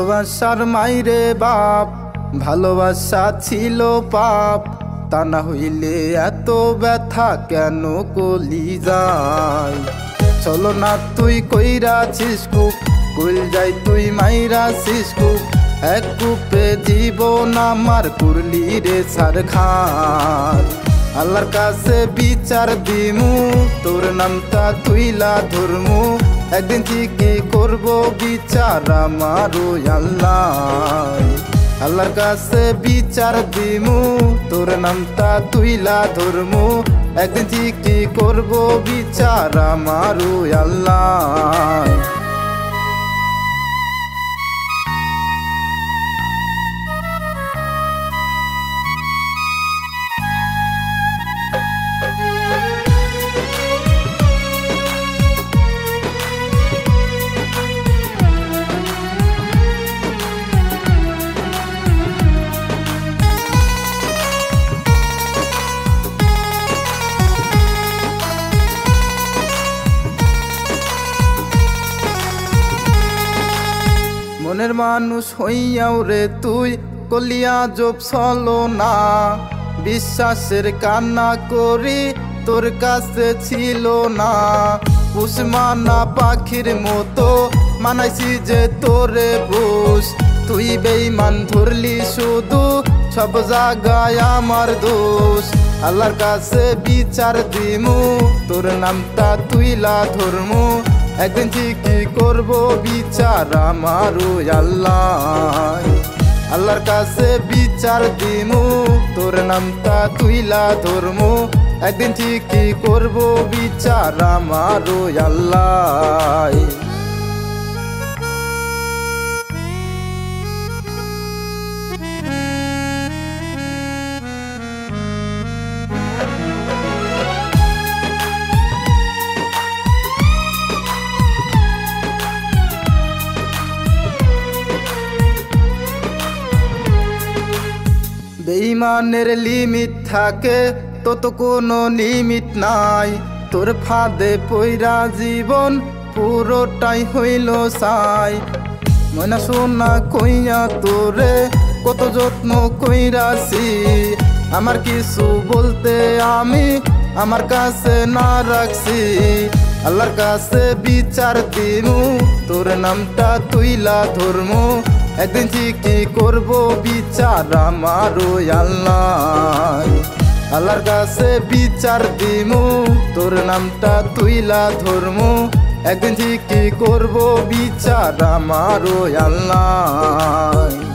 ভালোবাসার মাইরে বাপ, ভালোবাসা ছিল পাপ, তা না হইলে এত ব্যথা কেন কলি যায়। চলো না তুই কইরাছিস কুপ, কুল যাই তুই মাইরাছিস কুপ, এক কূপে জীবন আমার করলি রে ছারখার। আল্লাহর কাছে বিচার দিমু, তোর নামটা তুইলা ধরমু, একদিন ঠিকই করবো বিচার আমারও আল্লাহ। আল্লাহর কাছে বিচার দিমু, তোর নামটা তুইলা ধরমু, একদিন ঠিকই করবো বিচার আমারও আল্লাহ। মনের মানুষ হইয়াও রে তুই কলিয়া জব চলো না, বিশ্বাসের কান্না করি তোর কাছে ছিল না। পুষমানা পাখির মতো মানাইছি যে তোরে বুস, তুই বেঈমান ধরলি শুধু সব জায়গায় আমার দোষ। আল্লাহর কাছে বিচার দিমু, তোর নামটা তুইলা ধরমু, একদিন ঠিকই করবো বিচার আমারও আল্লাহ। আল্লাহর কাছে বিচার দিমু, তোর নামটা তুইলা ধরমু, একদিন ঠিকই করবো বিচার আমারও আল্লাহ। বেঈমানের লিমিট থাকে, তত কোনো লিমিট নাই, তোর ফাঁদে পইরা জীবন পুরোটাই হইল সাই। ময়না সোনা কইয়া তোরে কত যত্ন কইরাছি, আমার কিছু বলতে আমি আমার কাছে না রাখছি। আল্লাহর কাছে বিচার দিমু, তোর নামটা তুইলা ধরমু, একদিন ঠিকই করবো বিচার আমারও আল্লাহ। আল্লাহর কাছে বিচার দিমু, তোর নামটা তুইলা ধরমু, একদিন ঠিকই করবো বিচার আমারও আল্লাহ।